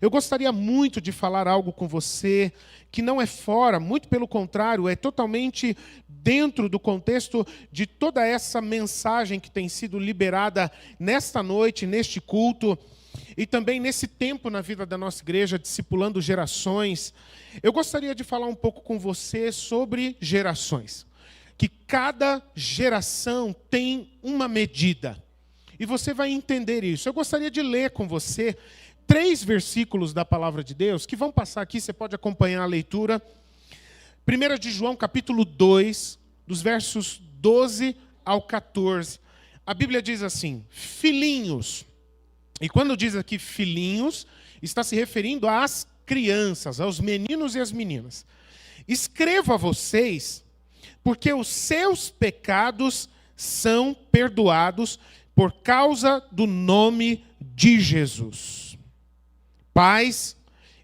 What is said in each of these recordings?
Eu gostaria muito de falar algo com você que não é fora, muito pelo contrário, é totalmente dentro do contexto de toda essa mensagem que tem sido liberada nesta noite, neste culto, e também nesse tempo na vida da nossa igreja, discipulando gerações. Eu gostaria de falar um pouco com você sobre gerações. Que cada geração tem uma medida. E você vai entender isso. Eu gostaria de ler com você 3 versículos da palavra de Deus, que vão passar aqui, você pode acompanhar a leitura. 1 de João, capítulo 2, dos versos 12 ao 14. A Bíblia diz assim: filhinhos. E quando diz aqui filhinhos, está se referindo às crianças, aos meninos e às meninas. Escrevo a vocês, porque os seus pecados são perdoados por causa do nome de Jesus. Pais,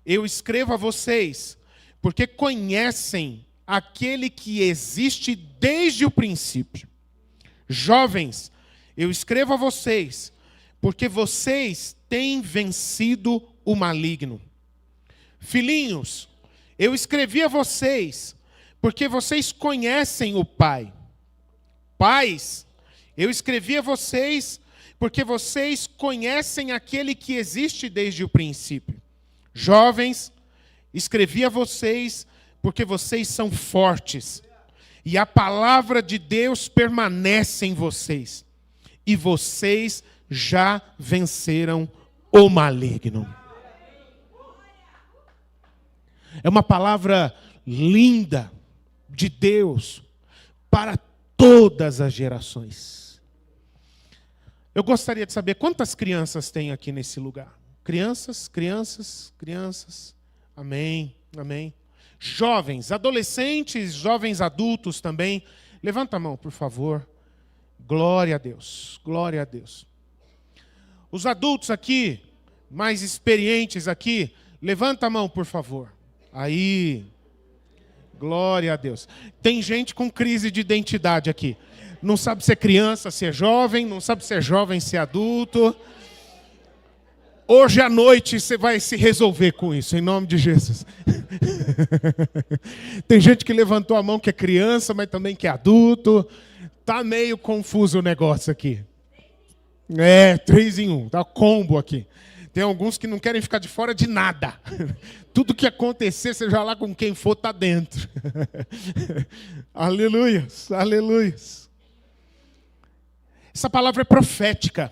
eu escrevo a vocês, porque conhecem aquele que existe desde o princípio. Jovens, eu escrevo a vocês, porque vocês têm vencido o maligno. Filhinhos, eu escrevi a vocês, porque vocês conhecem o Pai. Pais, eu escrevi a vocês, porque vocês conhecem aquele que existe desde o princípio. Jovens, escrevi a vocês, porque vocês são fortes, e a palavra de Deus permanece em vocês, e vocês já venceram o maligno. É uma palavra linda de Deus para todas as gerações. Eu gostaria de saber quantas crianças tem aqui nesse lugar. Crianças, crianças, crianças. Amém, amém. Jovens, adolescentes, jovens adultos também. Levanta a mão, por favor. Glória a Deus, glória a Deus. Os adultos aqui, mais experientes aqui, levanta a mão, por favor. Aí, glória a Deus. Tem gente com crise de identidade aqui. Não sabe se é criança, se é jovem, não sabe se é jovem, se é adulto. Hoje à noite você vai se resolver com isso, em nome de Jesus. Tem gente que levantou a mão que é criança, mas também que é adulto. Tá meio confuso o negócio aqui. 3 em 1, tá combo aqui. Tem alguns que não querem ficar de fora de nada. Tudo que acontecer, seja lá com quem for, tá dentro. Aleluias, aleluias. Essa palavra é profética.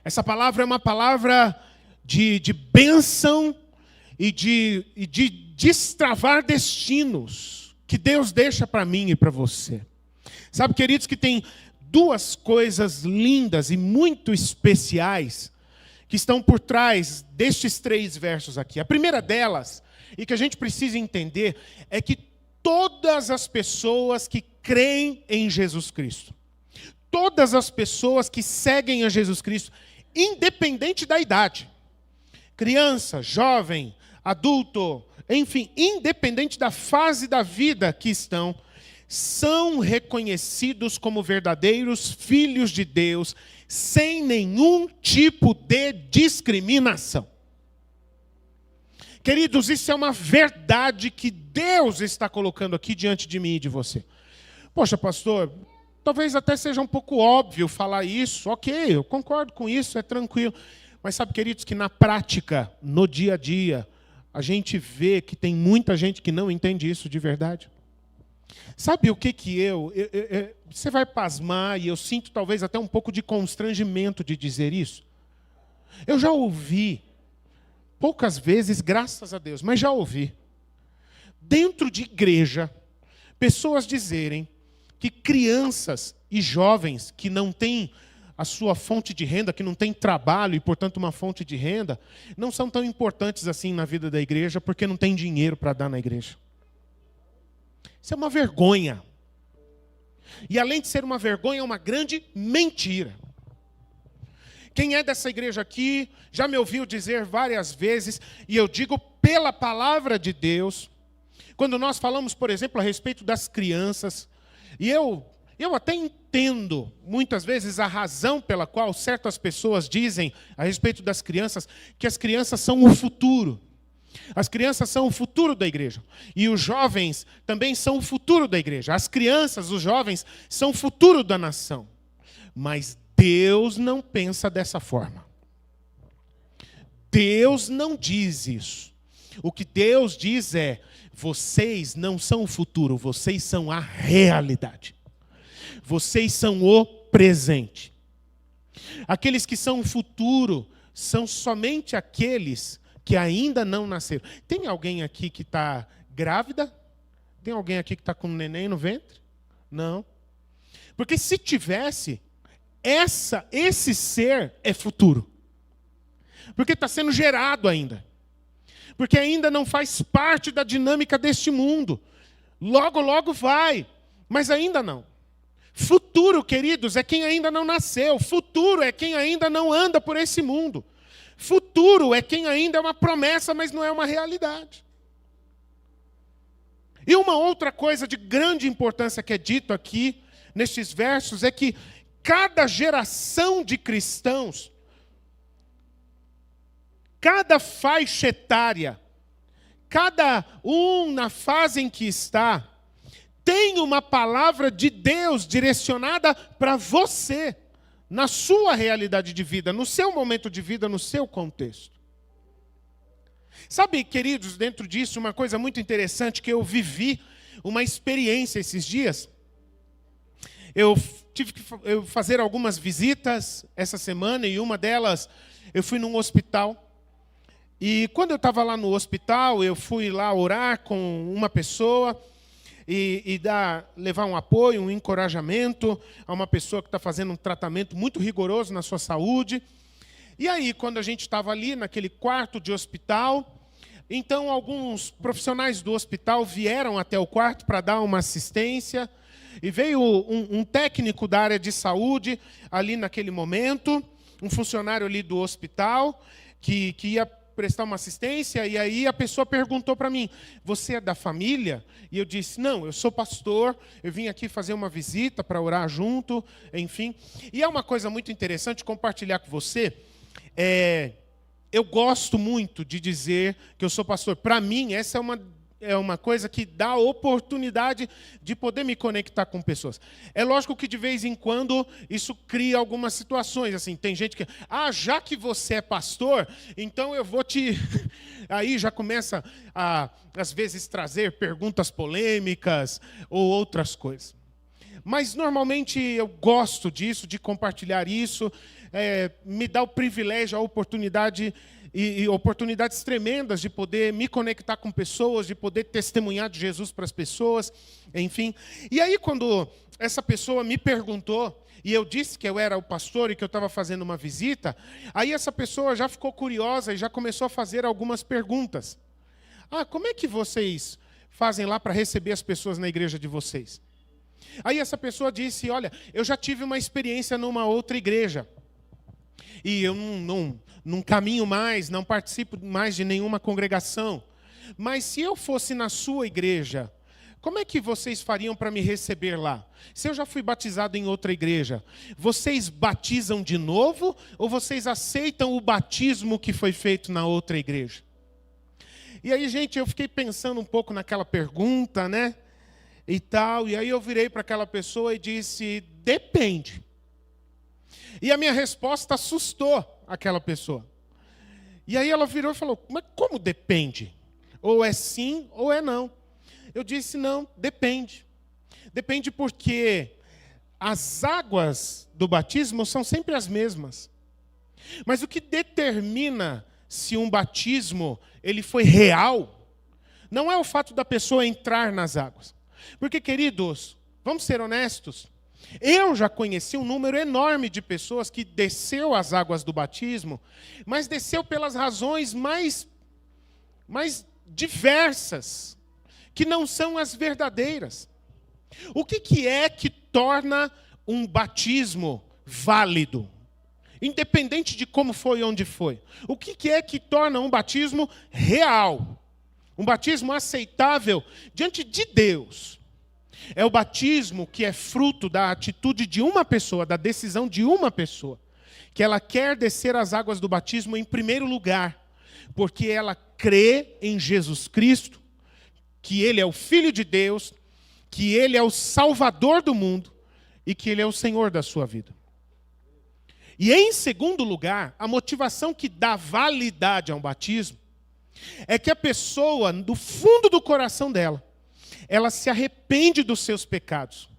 Essa palavra é uma palavra de bênção e de destravar destinos que Deus deixa para mim e para você. Sabe, queridos, que tem 2 coisas lindas e muito especiais que estão por trás destes 3 versos aqui. A primeira delas, e que a gente precisa entender, é que todas as pessoas que creem em Jesus Cristo, todas as pessoas que seguem a Jesus Cristo, independente da idade, criança, jovem, adulto, enfim, independente da fase da vida que estão, são reconhecidos como verdadeiros filhos de Deus, sem nenhum tipo de discriminação. Queridos, isso é uma verdade que Deus está colocando aqui diante de mim e de você. Poxa, pastor, talvez até seja um pouco óbvio falar isso. Ok, eu concordo com isso, é tranquilo. Mas sabe, queridos, que na prática, no dia a dia, a gente vê que tem muita gente que não entende isso de verdade. Sabe o que você vai pasmar, e eu sinto talvez até um pouco de constrangimento de dizer isso. Eu já ouvi, poucas vezes, graças a Deus, mas já ouvi, dentro de igreja, pessoas dizerem que crianças e jovens que não têm a sua fonte de renda, que não têm trabalho e, portanto, uma fonte de renda, não são tão importantes assim na vida da igreja porque não tem dinheiro para dar na igreja. Isso é uma vergonha. E além de ser uma vergonha, é uma grande mentira. Quem é dessa igreja aqui já me ouviu dizer várias vezes, e eu digo pela palavra de Deus, quando nós falamos, por exemplo, a respeito das crianças, e eu até entendo entendo, muitas vezes, a razão pela qual certas pessoas dizem, a respeito das crianças, que as crianças são o futuro. As crianças são o futuro da igreja. E os jovens também são o futuro da igreja. As crianças, os jovens, são o futuro da nação. Mas Deus não pensa dessa forma. Deus não diz isso. O que Deus diz é: vocês não são o futuro, vocês são a realidade. Vocês são o presente. Aqueles que são o futuro são somente aqueles que ainda não nasceram. Tem alguém aqui que está grávida? Tem alguém aqui que está com um neném no ventre? Não. Porque se tivesse, esse ser é futuro. Porque está sendo gerado ainda. Porque ainda não faz parte da dinâmica deste mundo. Logo, logo vai, mas ainda não. Futuro, queridos, é quem ainda não nasceu. Futuro é quem ainda não anda por esse mundo. Futuro é quem ainda é uma promessa, mas não é uma realidade. E uma outra coisa de grande importância que é dito aqui, nestes versos, é que cada geração de cristãos, cada faixa etária, cada um na fase em que está, tem uma palavra de Deus direcionada para você, na sua realidade de vida, no seu momento de vida, no seu contexto. Sabe, queridos, dentro disso, uma coisa muito interessante que eu vivi, uma experiência esses dias. Eu tive que fazer algumas visitas essa semana, e uma delas, eu fui num hospital. E quando eu estava lá no hospital, eu fui lá orar com uma pessoa e levar um apoio, um encorajamento a uma pessoa que está fazendo um tratamento muito rigoroso na sua saúde. E aí, quando a gente estava ali naquele quarto de hospital, então alguns profissionais do hospital vieram até o quarto para dar uma assistência, e veio um técnico da área de saúde ali naquele momento, um funcionário ali do hospital, que ia prestar uma assistência, e aí a pessoa perguntou para mim: você é da família? E eu disse: não, eu sou pastor, eu vim aqui fazer uma visita para orar junto, enfim. E é uma coisa muito interessante compartilhar com você. Eu gosto muito de dizer que eu sou pastor. Para mim, essa é uma coisa que dá oportunidade de poder me conectar com pessoas. É lógico que de vez em quando isso cria algumas situações. Assim, tem gente que, já que você é pastor, então eu vou te... Aí já começa a, às vezes, trazer perguntas polêmicas ou outras coisas. Mas, normalmente, eu gosto disso, de compartilhar isso. Me dá o privilégio, a oportunidade... E oportunidades tremendas de poder me conectar com pessoas, de poder testemunhar de Jesus para as pessoas, enfim. E aí, quando essa pessoa me perguntou, e eu disse que eu era o pastor e que eu estava fazendo uma visita, aí essa pessoa já ficou curiosa e já começou a fazer algumas perguntas. Como é que vocês fazem lá para receber as pessoas na igreja de vocês? Aí essa pessoa disse: olha, eu já tive uma experiência numa outra igreja. E eu não caminho mais, não participo mais de nenhuma congregação. Mas se eu fosse na sua igreja, como é que vocês fariam para me receber lá? Se eu já fui batizado em outra igreja, vocês batizam de novo ou vocês aceitam o batismo que foi feito na outra igreja? E aí, gente, eu fiquei pensando um pouco naquela pergunta, né? E tal, e aí eu virei para aquela pessoa e disse: depende. E a minha resposta assustou aquela pessoa. E aí ela virou e falou: mas como depende? Ou é sim ou é não. Eu disse: não, depende. Depende porque as águas do batismo são sempre as mesmas. Mas o que determina se um batismo ele foi real, não é o fato da pessoa entrar nas águas. Porque, queridos, vamos ser honestos, eu já conheci um número enorme de pessoas que desceu as águas do batismo, mas desceu pelas razões mais diversas, que não são as verdadeiras. O que é que torna um batismo válido? Independente de como foi e onde foi. O que é que torna um batismo real? Um batismo aceitável diante de Deus? É o batismo que é fruto da atitude de uma pessoa, da decisão de uma pessoa, que ela quer descer as águas do batismo em primeiro lugar, porque ela crê em Jesus Cristo, que Ele é o Filho de Deus, que Ele é o Salvador do mundo e que Ele é o Senhor da sua vida. E em segundo lugar, a motivação que dá validade a um batismo é que a pessoa, do fundo do coração dela, ela se arrepende dos seus pecados.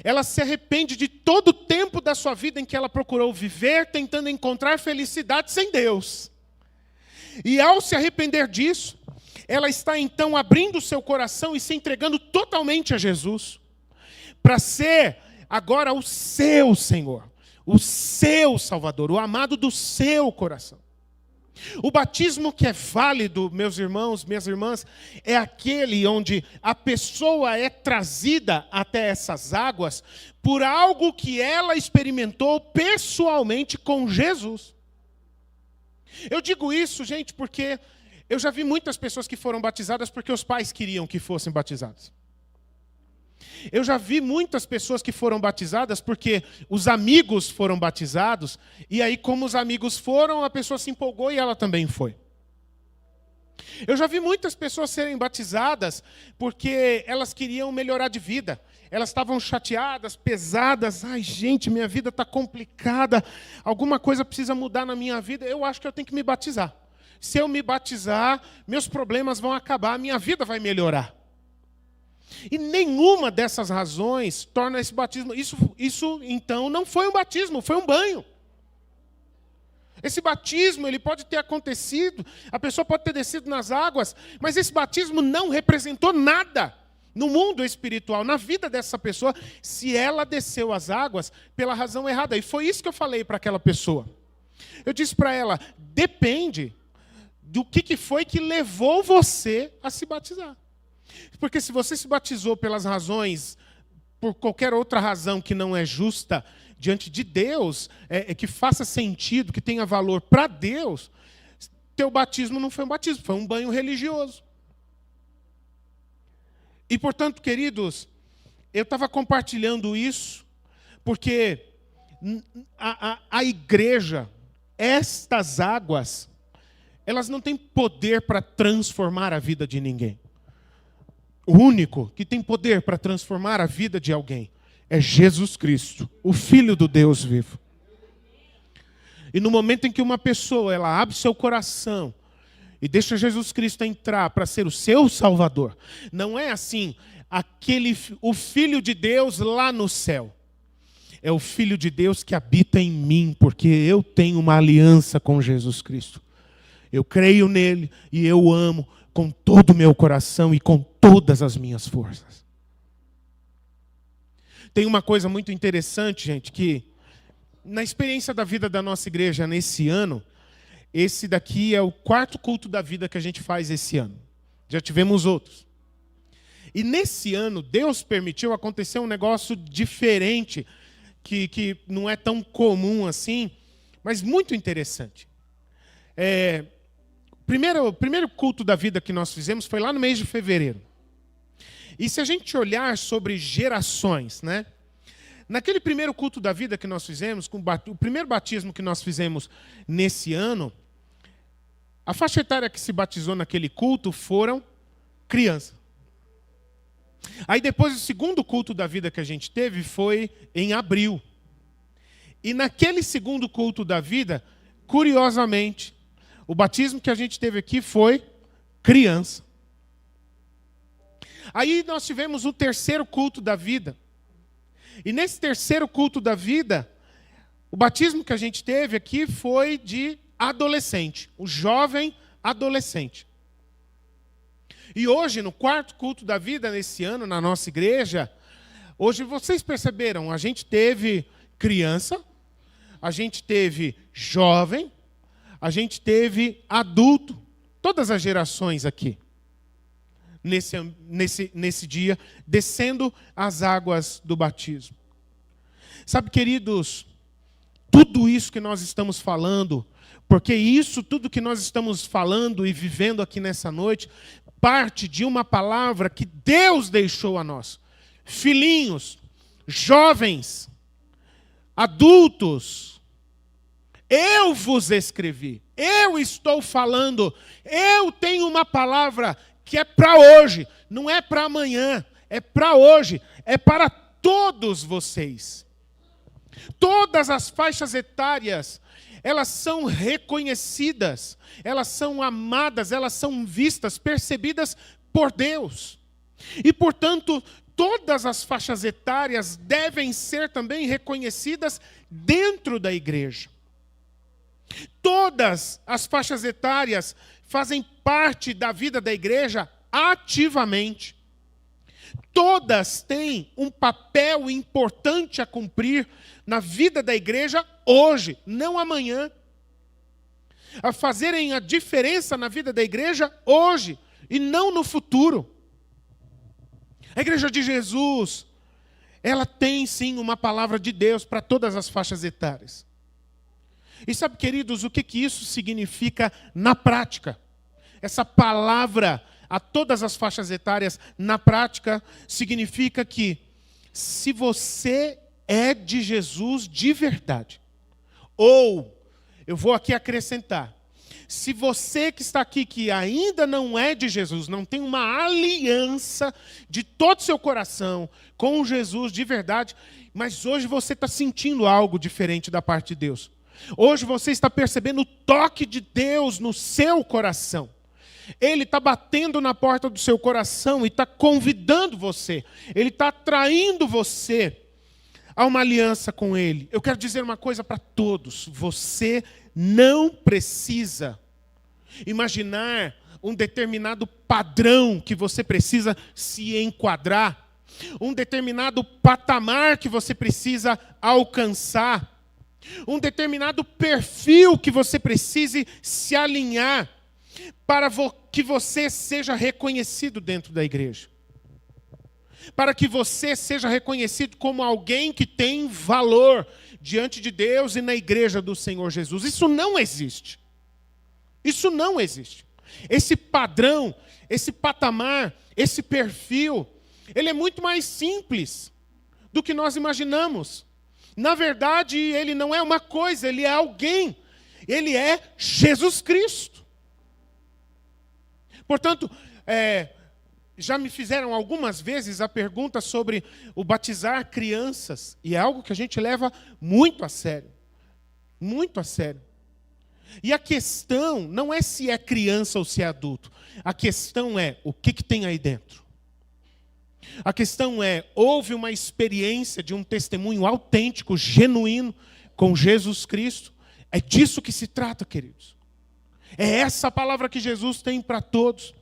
Ela se arrepende de todo o tempo da sua vida em que ela procurou viver tentando encontrar felicidade sem Deus. E ao se arrepender disso, ela está então abrindo o seu coração e se entregando totalmente a Jesus, para ser agora o seu Senhor, o seu Salvador, o amado do seu coração. O batismo que é válido, meus irmãos, minhas irmãs, é aquele onde a pessoa é trazida até essas águas por algo que ela experimentou pessoalmente com Jesus. Eu digo isso, gente, porque eu já vi muitas pessoas que foram batizadas porque os pais queriam que fossem batizados. Eu já vi muitas pessoas que foram batizadas porque os amigos foram batizados, e aí, como os amigos foram, a pessoa se empolgou e ela também foi. Eu já vi muitas pessoas serem batizadas porque elas queriam melhorar de vida. Elas estavam chateadas, pesadas. Ai, gente, minha vida está complicada. Alguma coisa precisa mudar na minha vida. Eu acho que eu tenho que me batizar. Se eu me batizar, meus problemas vão acabar, minha vida vai melhorar. E nenhuma dessas razões torna esse batismo. Isso então, não foi um batismo, foi um banho. Esse batismo, ele pode ter acontecido, a pessoa pode ter descido nas águas, mas esse batismo não representou nada no mundo espiritual, na vida dessa pessoa, se ela desceu as águas pela razão errada. E foi isso que eu falei para aquela pessoa. Eu disse para ela, depende do que foi que levou você a se batizar. Porque se você se batizou pelas razões, por qualquer outra razão que não é justa diante de Deus, que faça sentido, que tenha valor para Deus, teu batismo não foi um batismo, foi um banho religioso. E, portanto, queridos, eu estava compartilhando isso, porque a igreja, estas águas, elas não têm poder para transformar a vida de ninguém. O único que tem poder para transformar a vida de alguém é Jesus Cristo, o Filho do Deus vivo. E no momento em que uma pessoa ela abre seu coração e deixa Jesus Cristo entrar para ser o seu Salvador, não é assim, o Filho de Deus lá no céu. É o Filho de Deus que habita em mim, porque eu tenho uma aliança com Jesus Cristo. Eu creio nele e eu o amo com todo o meu coração e com todas as minhas forças. Tem uma coisa muito interessante, gente, que na experiência da vida da nossa igreja nesse ano, esse daqui é o 4º culto da vida que a gente faz esse ano. Já tivemos outros. E nesse ano, Deus permitiu acontecer um negócio diferente, que não é tão comum assim, mas muito interessante. O primeiro culto da vida que nós fizemos foi lá no mês de fevereiro. E se a gente olhar sobre gerações, né? Naquele primeiro culto da vida que nós fizemos, o primeiro batismo que nós fizemos nesse ano, a faixa etária que se batizou naquele culto foram crianças. Aí depois o segundo culto da vida que a gente teve foi em abril. E naquele segundo culto da vida, curiosamente, o batismo que a gente teve aqui foi criança. Aí nós tivemos o terceiro culto da vida. E nesse terceiro culto da vida, o batismo que a gente teve aqui foi de adolescente, o jovem adolescente. E hoje, no 4º culto da vida, nesse ano, na nossa igreja, hoje vocês perceberam, a gente teve criança, a gente teve jovem, a gente teve adulto, todas as gerações aqui, nesse dia, descendo as águas do batismo. Sabe, queridos, tudo isso que nós estamos falando, porque isso tudo que nós estamos falando e vivendo aqui nessa noite, parte de uma palavra que Deus deixou a nós. filhinhos, jovens, adultos, eu vos escrevi, eu estou falando, eu tenho uma palavra que é para hoje, não é para amanhã, é para hoje, é para todos vocês. Todas as faixas etárias, elas são reconhecidas, elas são amadas, elas são vistas, percebidas por Deus. E, portanto, todas as faixas etárias devem ser também reconhecidas dentro da igreja. Todas as faixas etárias fazem parte da vida da igreja ativamente. Todas têm um papel importante a cumprir na vida da igreja hoje, não amanhã. A fazerem a diferença na vida da igreja hoje e não no futuro. A igreja de Jesus, ela tem sim uma palavra de Deus para todas as faixas etárias. E sabe, queridos, o que isso significa na prática? Essa palavra a todas as faixas etárias, na prática, significa que se você é de Jesus de verdade, ou, eu vou aqui acrescentar, se você que está aqui, que ainda não é de Jesus, não tem uma aliança de todo o seu coração com Jesus de verdade, mas hoje você está sentindo algo diferente da parte de Deus. Hoje você está percebendo o toque de Deus no seu coração. Ele está batendo na porta do seu coração e está convidando você. Ele está atraindo você a uma aliança com Ele. Eu quero dizer uma coisa para todos. Você não precisa imaginar um determinado padrão que você precisa se enquadrar. Um determinado patamar que você precisa alcançar. Um determinado perfil que você precise se alinhar para que você seja reconhecido dentro da igreja. Para que você seja reconhecido como alguém que tem valor diante de Deus e na igreja do Senhor Jesus. Isso não existe. Isso não existe. Esse padrão, esse patamar, esse perfil, ele é muito mais simples do que nós imaginamos. Na verdade, ele não é uma coisa, ele é alguém. Ele é Jesus Cristo. Portanto, já me fizeram algumas vezes a pergunta sobre o batizar crianças. E é algo que a gente leva muito a sério. Muito a sério. E a questão não é se é criança ou se é adulto. A questão é o que tem aí dentro. A questão é, houve uma experiência de um testemunho autêntico, genuíno, com Jesus Cristo? É disso que se trata, queridos. É essa a palavra que Jesus tem para todos.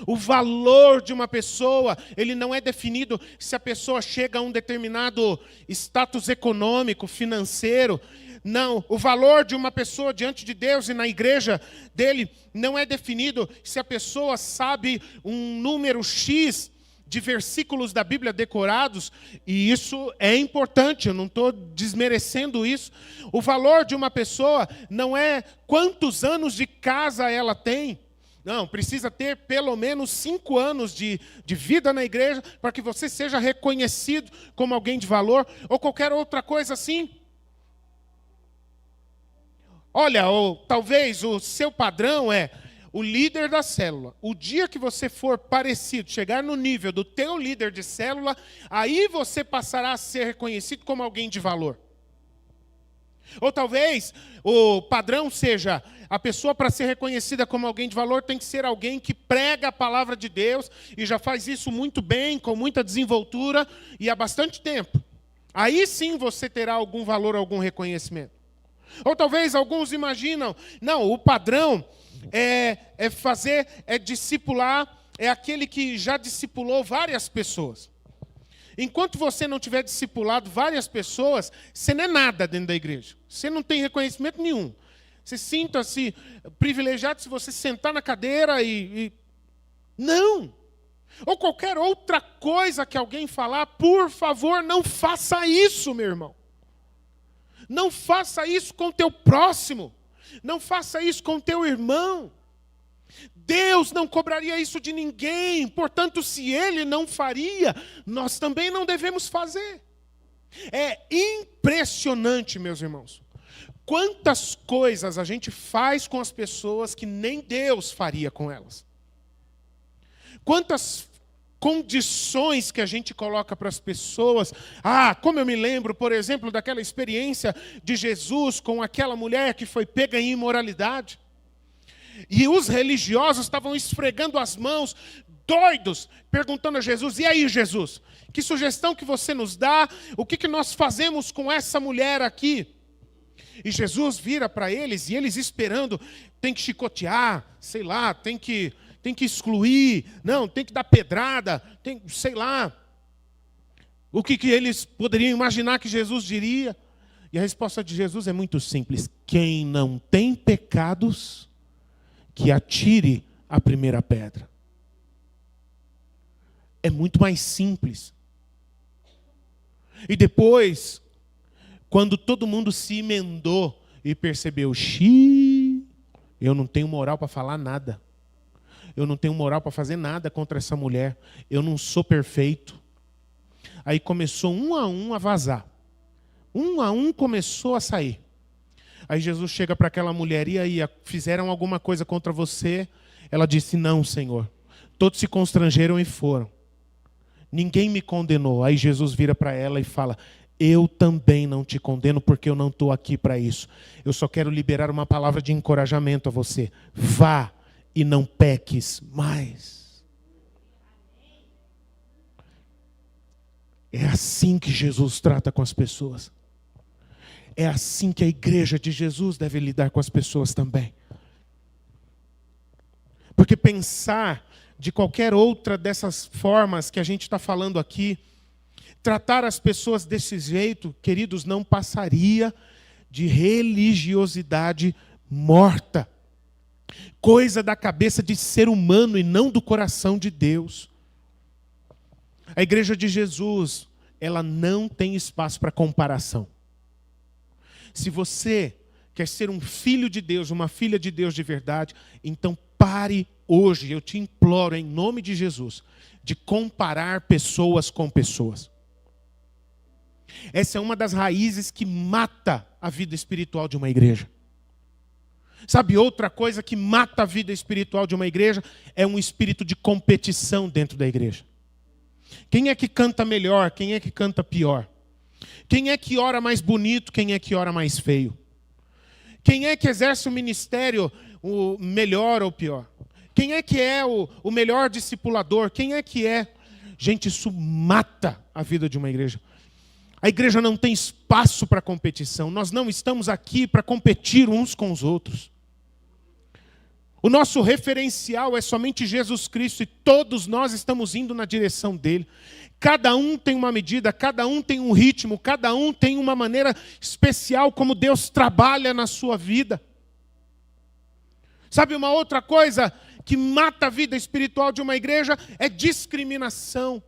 O valor de uma pessoa, ele não é definido se a pessoa chega a um determinado status econômico, financeiro. Não, o valor de uma pessoa diante de Deus e na igreja dele não é definido se a pessoa sabe um número X de versículos da Bíblia decorados, e isso é importante, eu não estou desmerecendo isso. O valor de uma pessoa não é quantos anos de casa ela tem. Não, precisa ter pelo menos 5 anos de vida na igreja para que você seja reconhecido como alguém de valor, ou qualquer outra coisa assim. Olha, ou talvez o seu padrão é o líder da célula. O dia que você for parecido, chegar no nível do teu líder de célula, aí você passará a ser reconhecido como alguém de valor. Ou talvez o padrão seja, a pessoa para ser reconhecida como alguém de valor tem que ser alguém que prega a palavra de Deus e já faz isso muito bem, com muita desenvoltura e há bastante tempo. Aí sim você terá algum valor, algum reconhecimento. Ou talvez alguns imaginam, não, o padrão é discipular, é aquele que já discipulou várias pessoas. Enquanto você não tiver discipulado várias pessoas, você não é nada dentro da igreja. Você não tem reconhecimento nenhum. Você sinta-se privilegiado se você sentar na cadeira e... Não! Ou qualquer outra coisa que alguém falar, por favor, não faça isso, meu irmão. Não faça isso com o teu próximo. Não faça isso com o teu irmão. Deus não cobraria isso de ninguém, portanto, se Ele não faria, nós também não devemos fazer. É impressionante, meus irmãos, quantas coisas a gente faz com as pessoas que nem Deus faria com elas. Quantas condições que a gente coloca para as pessoas. Como eu me lembro, por exemplo, daquela experiência de Jesus com aquela mulher que foi pega em imoralidade. E os religiosos estavam esfregando as mãos, doidos, perguntando a Jesus: e aí, Jesus, que sugestão que você nos dá? O que nós fazemos com essa mulher aqui? E Jesus vira para eles, e eles esperando, tem que chicotear, sei lá, tem que excluir, não, tem que dar pedrada, sei lá. O que eles poderiam imaginar que Jesus diria? E a resposta de Jesus é muito simples: quem não tem pecados, que atire a primeira pedra. É muito mais simples. E depois, quando todo mundo se emendou e percebeu: eu não tenho moral para falar nada. Eu não tenho moral para fazer nada contra essa mulher. Eu não sou perfeito. Aí começou um a um a vazar. Um a um começou a sair. Aí Jesus chega para aquela mulher: e aí, fizeram alguma coisa contra você? Ela disse: não, Senhor. Todos se constrangeram e foram. Ninguém me condenou. Aí Jesus vira para ela e fala: eu também não te condeno, porque eu não estou aqui para isso. Eu só quero liberar uma palavra de encorajamento a você. Vá e não peques mais. É assim que Jesus trata com as pessoas. É assim que a igreja de Jesus deve lidar com as pessoas também. Porque pensar de qualquer outra dessas formas que a gente está falando aqui, tratar as pessoas desse jeito, queridos, não passaria de religiosidade morta. Coisa da cabeça de ser humano e não do coração de Deus. A igreja de Jesus, ela não tem espaço para comparação. Se você quer ser um filho de Deus, uma filha de Deus de verdade, então pare hoje, eu te imploro em nome de Jesus, de comparar pessoas com pessoas. Essa é uma das raízes que mata a vida espiritual de uma igreja. Sabe, outra coisa que mata a vida espiritual de uma igreja é um espírito de competição dentro da igreja. Quem é que canta melhor? Quem é que canta pior? Quem é que ora mais bonito? Quem é que ora mais feio? Quem é que exerce o ministério o melhor ou pior? Quem é que é o melhor discipulador? Quem é que é? Gente, isso mata a vida de uma igreja. A igreja não tem espaço para competição. Nós não estamos aqui para competir uns com os outros. O nosso referencial é somente Jesus Cristo e todos nós estamos indo na direção dele. Cada um tem uma medida, cada um tem um ritmo, cada um tem uma maneira especial como Deus trabalha na sua vida. Sabe, uma outra coisa que mata a vida espiritual de uma igreja é discriminação.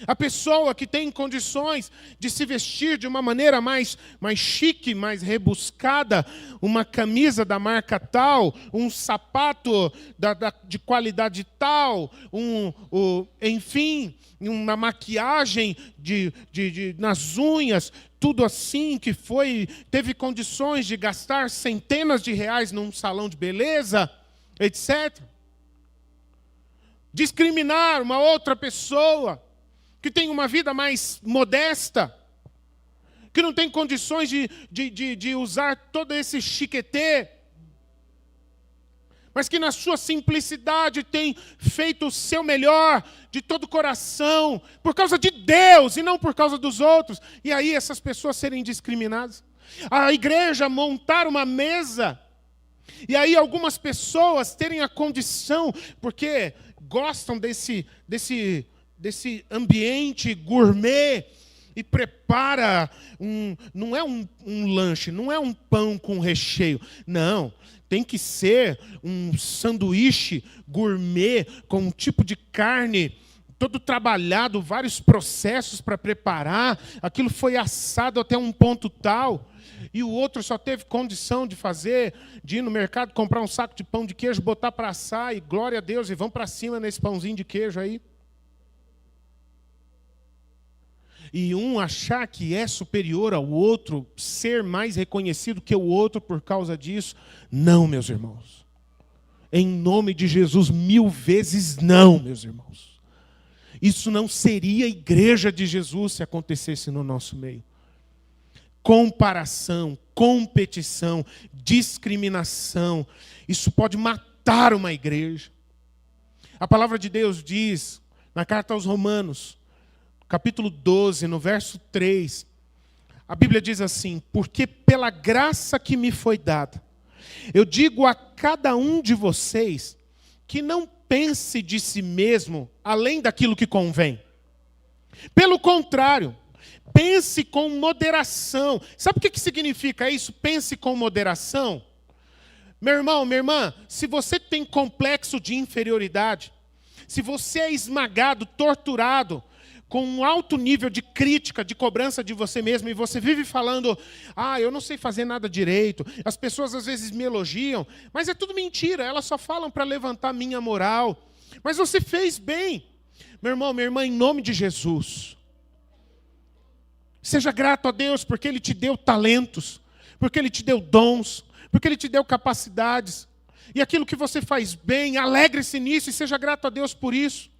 A pessoa que tem condições de se vestir de uma maneira mais chique, mais rebuscada, uma camisa da marca tal, um sapato de qualidade tal, enfim, uma maquiagem nas unhas, tudo assim, que teve condições de gastar centenas de reais num salão de beleza, etc. Discriminar uma outra pessoa que tem uma vida mais modesta, que não tem condições de usar todo esse chiquetê, mas que na sua simplicidade tem feito o seu melhor de todo o coração, por causa de Deus e não por causa dos outros. E aí essas pessoas serem discriminadas. A igreja montar uma mesa, e aí algumas pessoas terem a condição, porque gostam desse ambiente gourmet, e prepara não é um lanche, não é um pão com recheio, não, tem que ser um sanduíche gourmet com um tipo de carne todo trabalhado, vários processos para preparar, aquilo foi assado até um ponto tal, e o outro só teve condição de fazer, de ir no mercado, comprar um saco de pão de queijo, botar para assar, e glória a Deus, e vão para cima nesse pãozinho de queijo aí. E um achar que é superior ao outro, ser mais reconhecido que o outro por causa disso. Não, meus irmãos. Em nome de Jesus, 1000 vezes não, meus irmãos. Isso não seria a igreja de Jesus se acontecesse no nosso meio. Comparação, competição, discriminação, isso pode matar uma igreja. A palavra de Deus diz, na carta aos Romanos, capítulo 12, no verso 3, a Bíblia diz assim: porque pela graça que me foi dada, eu digo a cada um de vocês que não pense de si mesmo além daquilo que convém. Pelo contrário, pense com moderação. Sabe o que significa isso? Pense com moderação. Meu irmão, minha irmã, se você tem complexo de inferioridade, se você é esmagado, torturado, com um alto nível de crítica, de cobrança de você mesmo, e você vive falando, eu não sei fazer nada direito, as pessoas às vezes me elogiam, mas é tudo mentira, elas só falam para levantar minha moral. Mas você fez bem. Meu irmão, minha irmã, em nome de Jesus, seja grato a Deus porque Ele te deu talentos, porque Ele te deu dons, porque Ele te deu capacidades. E aquilo que você faz bem, alegre-se nisso e seja grato a Deus por isso.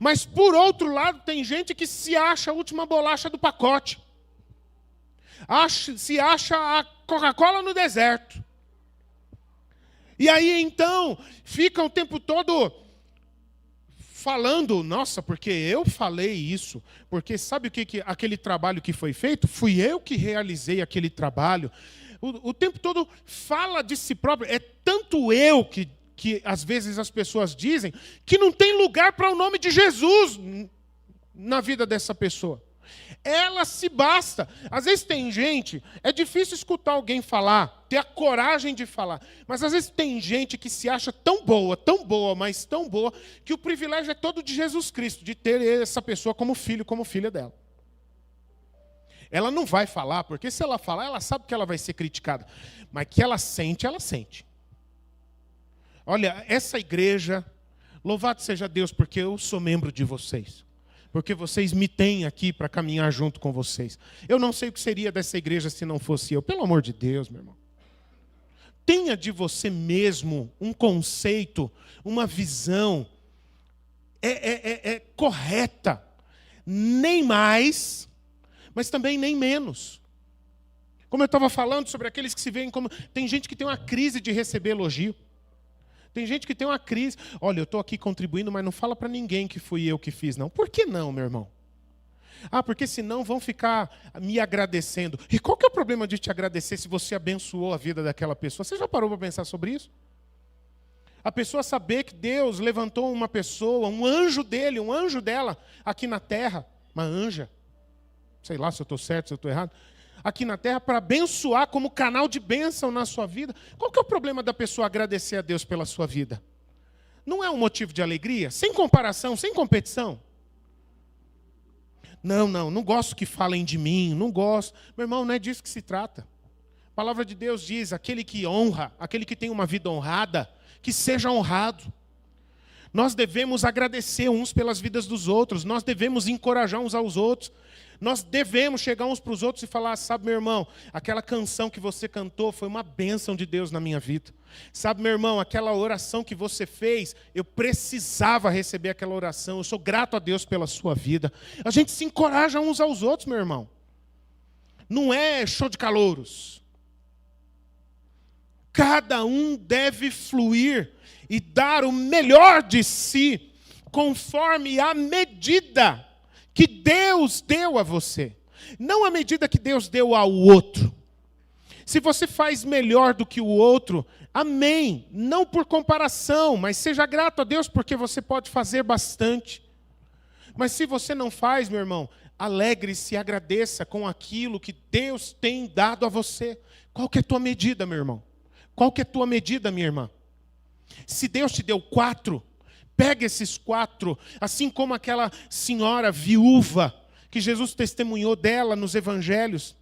Mas, por outro lado, tem gente que se acha a última bolacha do pacote. Se acha a Coca-Cola no deserto. E aí, então, fica o tempo todo falando, nossa, porque eu falei isso. Porque sabe o que aquele trabalho que foi feito? Fui eu que realizei aquele trabalho. O tempo todo fala de si próprio. É tanto eu que às vezes as pessoas dizem que não tem lugar para o nome de Jesus na vida dessa pessoa. Ela se basta. Às vezes tem gente, é difícil escutar alguém falar, ter a coragem de falar, mas às vezes tem gente que se acha tão boa, mas tão boa, que o privilégio é todo de Jesus Cristo, de ter essa pessoa como filho, como filha dela. Ela não vai falar, porque se ela falar, ela sabe que ela vai ser criticada, mas que ela sente, ela sente. Olha, essa igreja, louvado seja Deus, porque eu sou membro de vocês. Porque vocês me têm aqui para caminhar junto com vocês. Eu não sei o que seria dessa igreja se não fosse eu. Pelo amor de Deus, meu irmão. Tenha de você mesmo um conceito, uma visão correta. Nem mais, mas também nem menos. Como eu estava falando sobre aqueles que se veem como... Tem gente que tem uma crise de receber elogio. Tem gente que tem uma crise. Olha, eu estou aqui contribuindo, mas não fala para ninguém que fui eu que fiz, não. Por que não, meu irmão? Porque senão vão ficar me agradecendo. E qual que é o problema de te agradecer se você abençoou a vida daquela pessoa? Você já parou para pensar sobre isso? A pessoa saber que Deus levantou uma pessoa, um anjo dele, um anjo dela, aqui na terra, uma anja. Sei lá se eu estou certo, se eu estou errado. Aqui na terra para abençoar como canal de bênção na sua vida. Qual que é o problema da pessoa agradecer a Deus pela sua vida? Não é um motivo de alegria? Sem comparação, sem competição? Não gosto que falem de mim, não gosto. Meu irmão, não é disso que se trata. A palavra de Deus diz, aquele que honra, aquele que tem uma vida honrada, que seja honrado. Nós devemos agradecer uns pelas vidas dos outros, nós devemos encorajar uns aos outros. Nós devemos chegar uns para os outros e falar, sabe, meu irmão, aquela canção que você cantou foi uma bênção de Deus na minha vida. Sabe, meu irmão, aquela oração que você fez, eu precisava receber aquela oração, eu sou grato a Deus pela sua vida. A gente se encoraja uns aos outros, meu irmão. Não é show de calouros. Cada um deve fluir e dar o melhor de si, conforme a medida que Deus deu a você. Não a medida que Deus deu ao outro. Se você faz melhor do que o outro, amém. Não por comparação, mas seja grato a Deus porque você pode fazer bastante. Mas se você não faz, meu irmão, alegre-se e agradeça com aquilo que Deus tem dado a você. Qual que é a tua medida, meu irmão? Qual que é a tua medida, minha irmã? Se Deus te deu 4, pega esses 4, assim como aquela senhora viúva, que Jesus testemunhou dela nos evangelhos.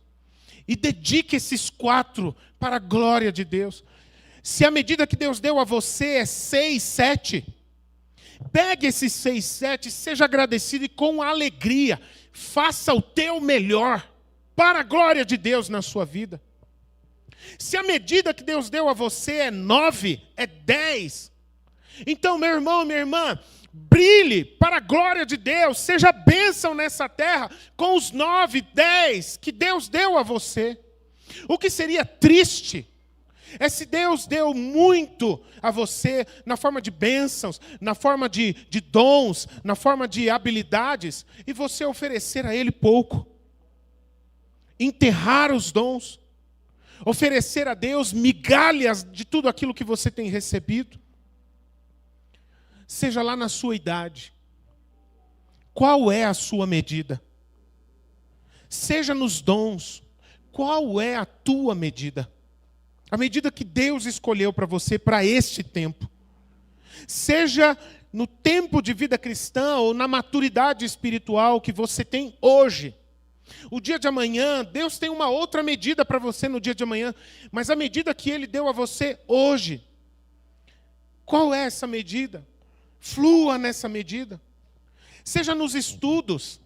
E dedique esses 4 para a glória de Deus. Se a medida que Deus deu a você é 6, 7, pegue esses 6, 7, seja agradecido e com alegria, faça o teu melhor para a glória de Deus na sua vida. Se a medida que Deus deu a você é 9, é 10, então, meu irmão, minha irmã, brilhe para a glória de Deus, seja bênção nessa terra com os 9, 10 que Deus deu a você. O que seria triste é se Deus deu muito a você na forma de bênçãos, na forma de dons, na forma de habilidades, e você oferecer a Ele pouco. Enterrar os dons, oferecer a Deus migalhas de tudo aquilo que você tem recebido. Seja lá na sua idade, qual é a sua medida? Seja nos dons, qual é a tua medida? A medida que Deus escolheu para você, para este tempo. Seja no tempo de vida cristã ou na maturidade espiritual que você tem hoje. O dia de amanhã, Deus tem uma outra medida para você no dia de amanhã, mas a medida que Ele deu a você hoje, qual é essa medida? Flua nessa medida. Seja nos estudos.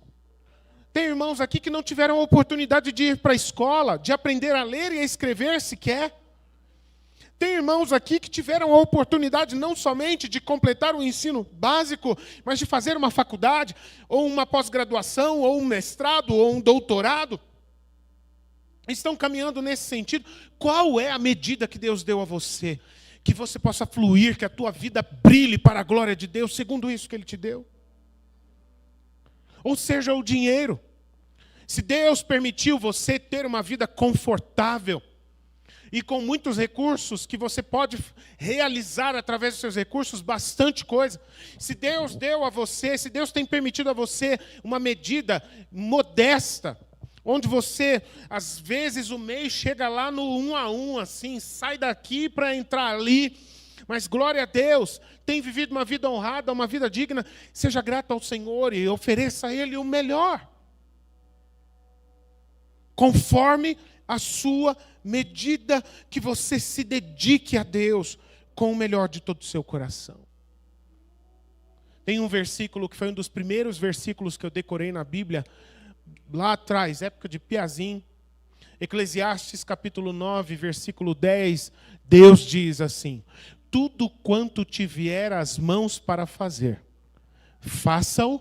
Tem irmãos aqui que não tiveram a oportunidade de ir para a escola, de aprender a ler e a escrever sequer. Tem irmãos aqui que tiveram a oportunidade não somente de completar o ensino básico, mas de fazer uma faculdade, ou uma pós-graduação, ou um mestrado, ou um doutorado. Estão caminhando nesse sentido. Qual é a medida que Deus deu a você? Que você possa fluir, que a tua vida brilhe para a glória de Deus, segundo isso que Ele te deu. Ou seja, o dinheiro. Se Deus permitiu você ter uma vida confortável, e com muitos recursos, que você pode realizar através dos seus recursos bastante coisa. Se Deus deu a você, se Deus tem permitido a você uma medida modesta, onde você, às vezes, o mês chega lá no 1 a 1, assim, sai daqui para entrar ali, mas glória a Deus, tem vivido uma vida honrada, uma vida digna, seja grato ao Senhor e ofereça a Ele o melhor, conforme a sua medida, que você se dedique a Deus com o melhor de todo o seu coração. Tem um versículo que foi um dos primeiros versículos que eu decorei na Bíblia, lá atrás, época de Piazim, Eclesiastes capítulo 9, versículo 10, Deus diz assim: tudo quanto te vier às mãos para fazer, faça-o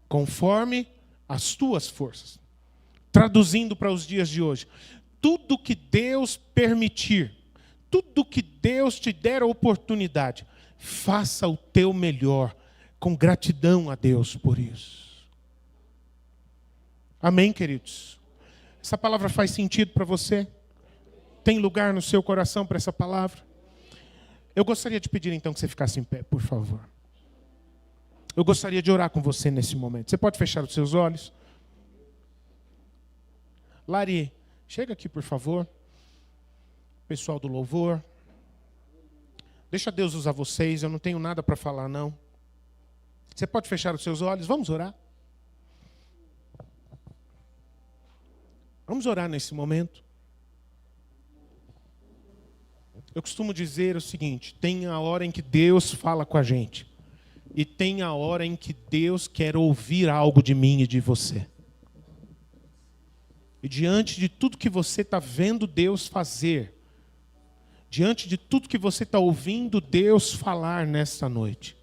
conforme as tuas forças. Traduzindo para os dias de hoje, tudo que Deus permitir, tudo que Deus te der a oportunidade, faça o teu melhor, com gratidão a Deus por isso. Amém, queridos? Essa palavra faz sentido para você? Tem lugar no seu coração para essa palavra? Eu gostaria de pedir então que você ficasse em pé, por favor. Eu gostaria de orar com você nesse momento. Você pode fechar os seus olhos? Lari, chega aqui, por favor. Pessoal do louvor. Deixa Deus usar vocês, eu não tenho nada para falar, não. Você pode fechar os seus olhos? Vamos orar? Vamos orar nesse momento. Eu costumo dizer o seguinte: tem a hora em que Deus fala com a gente, e tem a hora em que Deus quer ouvir algo de mim e de você. E diante de tudo que você está vendo Deus fazer, diante de tudo que você está ouvindo Deus falar nesta noite,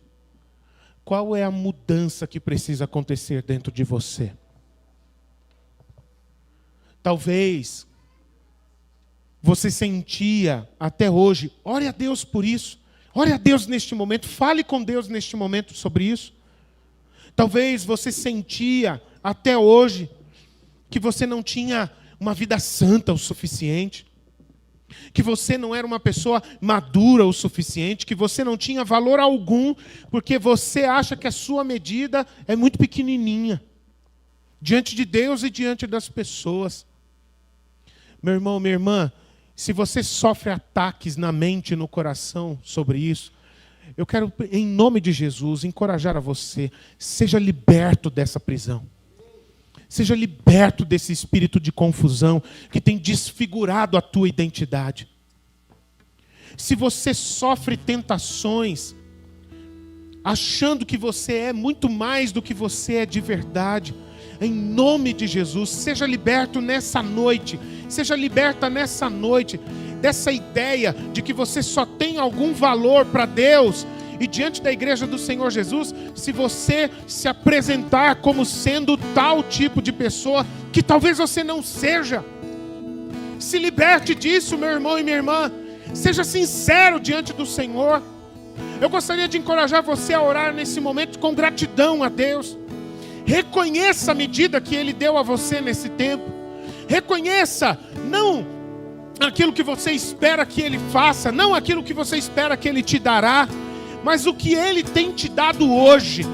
qual é a mudança que precisa acontecer dentro de você? Talvez você sentia até hoje, ore a Deus por isso, ore a Deus neste momento, fale com Deus neste momento sobre isso. Talvez você sentia até hoje que você não tinha uma vida santa o suficiente, que você não era uma pessoa madura o suficiente, que você não tinha valor algum, porque você acha que a sua medida é muito pequenininha, diante de Deus e diante das pessoas. Meu irmão, minha irmã, se você sofre ataques na mente e no coração sobre isso, eu quero, em nome de Jesus, encorajar a você, seja liberto dessa prisão. Seja liberto desse espírito de confusão que tem desfigurado a tua identidade. Se você sofre tentações, achando que você é muito mais do que você é de verdade, em nome de Jesus, seja liberto nessa noite, seja liberta nessa noite dessa ideia de que você só tem algum valor para Deus e diante da igreja do Senhor Jesus, se você se apresentar como sendo tal tipo de pessoa que talvez você não seja. Se liberte disso, meu irmão e minha irmã. Seja sincero diante do Senhor. Eu gostaria de encorajar você a orar nesse momento com gratidão a Deus. Reconheça a medida que Ele deu a você nesse tempo. Reconheça, não aquilo que você espera que Ele faça, não aquilo que você espera que Ele te dará, mas o que Ele tem te dado hoje,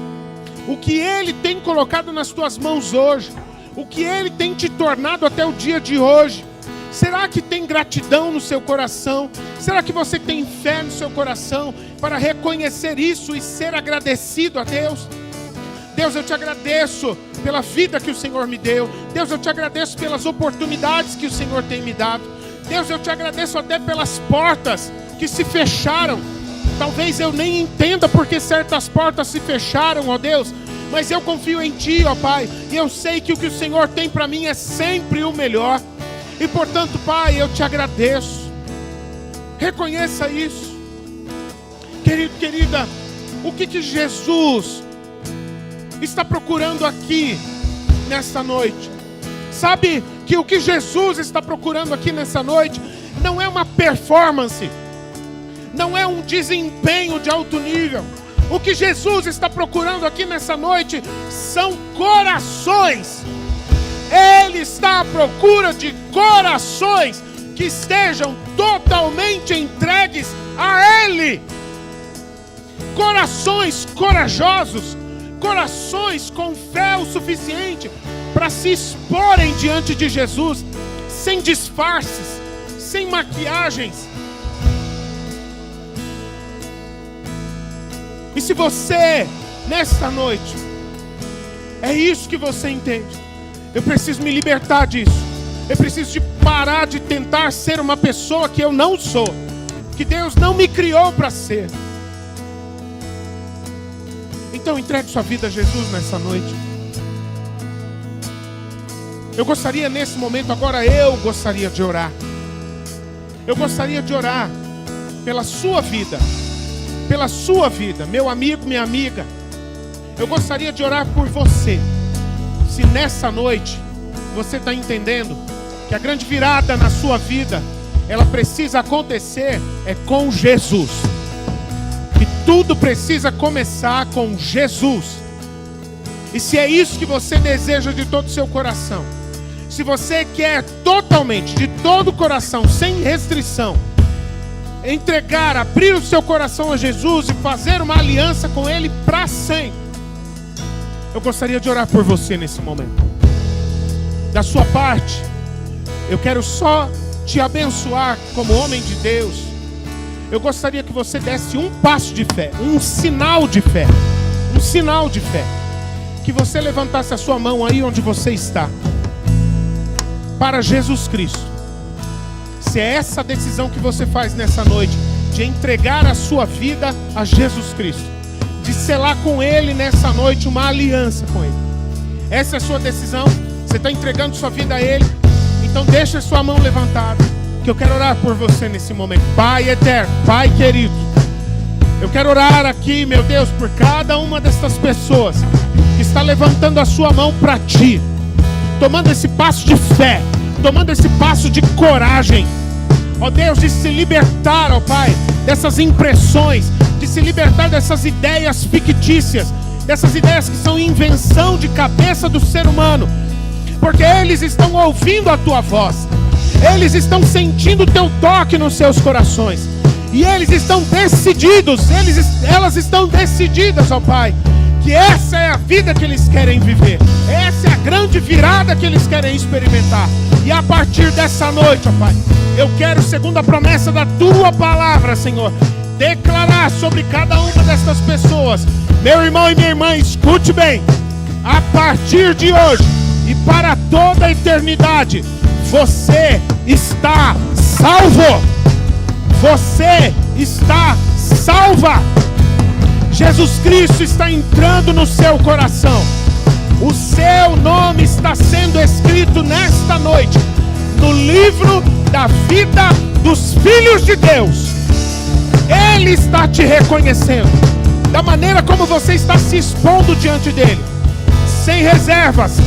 o que Ele tem colocado nas tuas mãos hoje, o que Ele tem te tornado até o dia de hoje. Será que tem gratidão no seu coração? Será que você tem fé no seu coração para reconhecer isso e ser agradecido a Deus? Deus, eu te agradeço pela vida que o Senhor me deu. Deus, eu te agradeço pelas oportunidades que o Senhor tem me dado. Deus, eu te agradeço até pelas portas que se fecharam. Talvez eu nem entenda porque certas portas se fecharam, ó Deus, mas eu confio em Ti, ó Pai, e eu sei que o que o Senhor tem para mim é sempre o melhor. E portanto, Pai, eu te agradeço. Reconheça isso. Querido, querida, o que Jesus está procurando aqui nesta noite? Sabe que o que Jesus está procurando aqui nessa noite não é uma performance, não é um desempenho de alto nível. O que Jesus está procurando aqui nessa noite são corações. Ele está à procura de corações que estejam totalmente entregues a Ele. Corações corajosos, corações com fé o suficiente para se exporem diante de Jesus, sem disfarces, sem maquiagens. E se você, nesta noite, é isso que você entende, eu preciso me libertar disso. Eu preciso de parar de tentar ser uma pessoa que eu não sou, que Deus não me criou para ser. Então entregue sua vida a Jesus nessa noite. Eu gostaria nesse momento, agora eu gostaria de orar. Eu gostaria de orar pela sua vida, meu amigo, minha amiga. Eu gostaria de orar por você. Se nessa noite você está entendendo que a grande virada na sua vida, ela precisa acontecer com Jesus. Que tudo precisa começar com Jesus. E se é isso que você deseja de todo o seu coração, se você quer totalmente, de todo o coração, sem restrição, entregar, abrir o seu coração a Jesus e fazer uma aliança com Ele para sempre, eu gostaria de orar por você nesse momento. Da sua parte, eu quero só te abençoar como homem de Deus. Eu gostaria que você desse um passo de fé, um sinal de fé, que você levantasse a sua mão aí onde você está, para Jesus Cristo. Se é essa decisão que você faz nessa noite, de entregar a sua vida a Jesus Cristo, de selar com Ele nessa noite uma aliança com Ele, essa é a sua decisão, você está entregando sua vida a Ele, então deixa a sua mão levantada, que eu quero orar por você nesse momento. Pai eterno, Pai querido, eu quero orar aqui, meu Deus, por cada uma dessas pessoas que está levantando a sua mão para Ti, tomando esse passo de fé, tomando esse passo de coragem, ó Deus, de se libertar, ó Pai, dessas impressões, de se libertar dessas ideias fictícias, dessas ideias que são invenção de cabeça do ser humano, porque eles estão ouvindo a Tua voz, eles estão sentindo o Teu toque nos seus corações, e eles estão decididos, elas estão decididas, ó Pai, que essa é a vida que eles querem viver, essa é a grande virada que eles querem experimentar. E a partir dessa noite, ó Pai, eu quero, segundo a promessa da Tua palavra, Senhor, declarar sobre cada uma dessas pessoas, meu irmão e minha irmã, escute bem, a partir de hoje e para toda a eternidade. Você está salvo. Você está salva. Jesus Cristo está entrando no seu coração. O seu nome está sendo escrito nesta noite no livro da vida dos filhos de Deus. Ele está te reconhecendo da maneira como você está se expondo diante dele, sem reservas,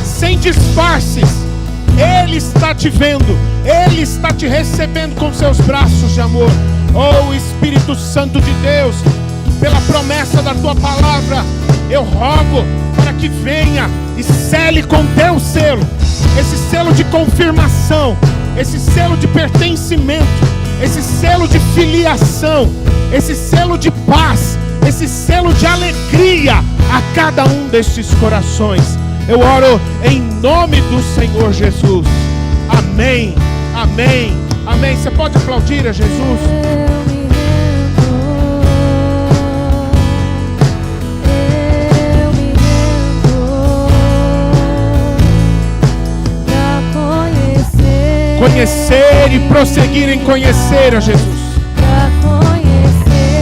sem disfarces. Ele está te vendo, ele está te recebendo com seus braços de amor. Oh Espírito Santo de Deus, pela promessa da tua palavra, eu rogo para que venha e sele com teu selo, esse selo de confirmação, esse selo de pertencimento, esse selo de filiação, esse selo de paz, esse selo de alegria a cada um destes corações. Eu oro em nome do Senhor Jesus. Amém, amém, amém. Você pode aplaudir a Jesus? Conhecer e prosseguir em conhecer a Jesus.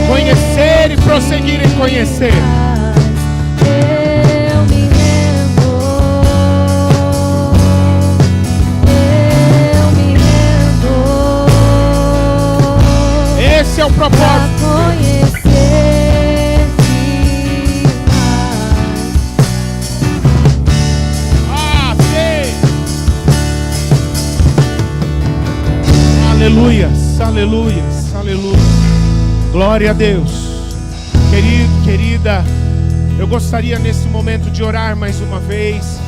Conhecer e prosseguir em conhecer. Eu me rendo. Esse é o propósito. Aleluias, aleluias, aleluia. Glória a Deus. Querido, querida, eu gostaria nesse momento de orar mais uma vez.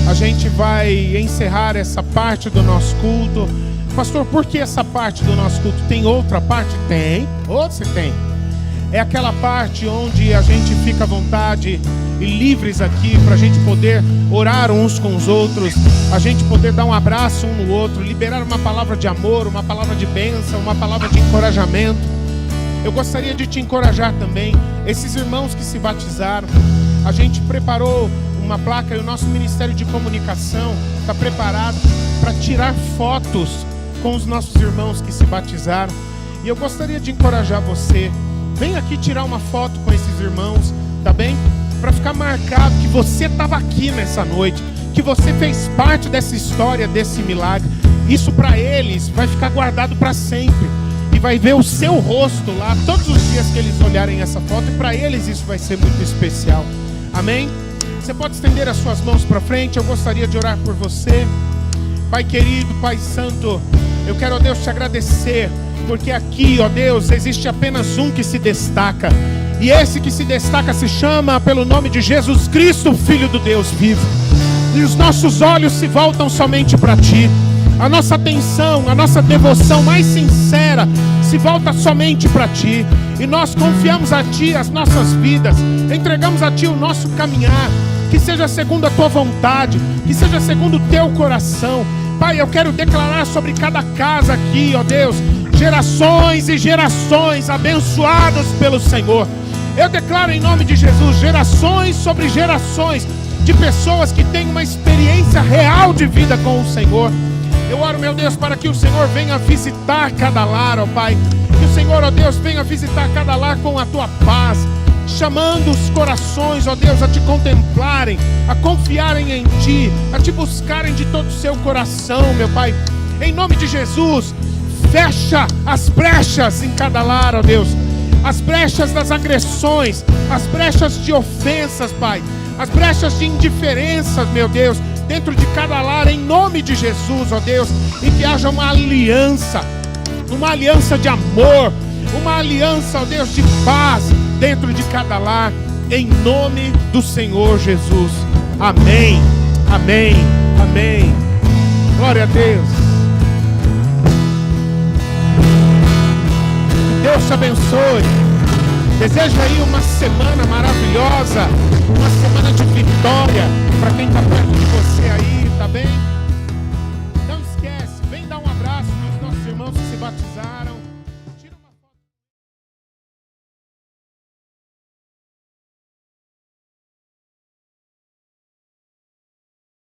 A gente vai encerrar essa parte do nosso culto. Pastor, por que essa parte do nosso culto? Tem outra parte? Tem. Ou você tem? É aquela parte onde a gente fica à vontade e livres aqui para a gente poder orar uns com os outros, a gente poder dar um abraço um no outro, liberar uma palavra de amor, uma palavra de bênção, uma palavra de encorajamento. Eu gostaria de te encorajar também, esses irmãos que se batizaram, a gente preparou uma placa e o nosso Ministério de Comunicação está preparado para tirar fotos com os nossos irmãos que se batizaram. E eu gostaria de encorajar você, vem aqui tirar uma foto com esses irmãos, tá bem? Para ficar marcado que você estava aqui nessa noite, que você fez parte dessa história, desse milagre. Isso para eles vai ficar guardado para sempre. E vai ver o seu rosto lá todos os dias que eles olharem essa foto. E para eles isso vai ser muito especial. Amém? Você pode estender as suas mãos para frente. Eu gostaria de orar por você. Pai querido, Pai santo, eu quero, ó Deus, te agradecer, porque aqui, ó Deus, existe apenas um que se destaca. E esse que se destaca se chama pelo nome de Jesus Cristo, Filho do Deus vivo. E os nossos olhos se voltam somente para Ti. A nossa atenção, a nossa devoção mais sincera se volta somente para Ti. E nós confiamos a Ti as nossas vidas, entregamos a Ti o nosso caminhar. Que seja segundo a Tua vontade, que seja segundo o Teu coração. Pai, eu quero declarar sobre cada casa aqui, ó Deus, gerações e gerações abençoadas pelo Senhor. Eu declaro em nome de Jesus, gerações sobre gerações de pessoas que têm uma experiência real de vida com o Senhor. Eu oro, meu Deus, para que o Senhor venha visitar cada lar, ó Pai. Que o Senhor, ó Deus, venha visitar cada lar com a Tua paz, chamando os corações, ó Deus, a Te contemplarem, a confiarem em Ti, a Te buscarem de todo o seu coração, meu Pai. Em nome de Jesus, fecha as brechas em cada lar, ó Deus. As brechas das agressões, as brechas de ofensas, Pai. As brechas de indiferenças, meu Deus, dentro de cada lar, em nome de Jesus, ó Deus. E que haja uma aliança de amor, uma aliança, ó Deus, de paz dentro de cada lar, em nome do Senhor Jesus. Amém, amém, amém. Glória a Deus. Deus te abençoe. Desejo aí uma semana maravilhosa, uma semana de vitória para quem está perto de você aí, tá bem?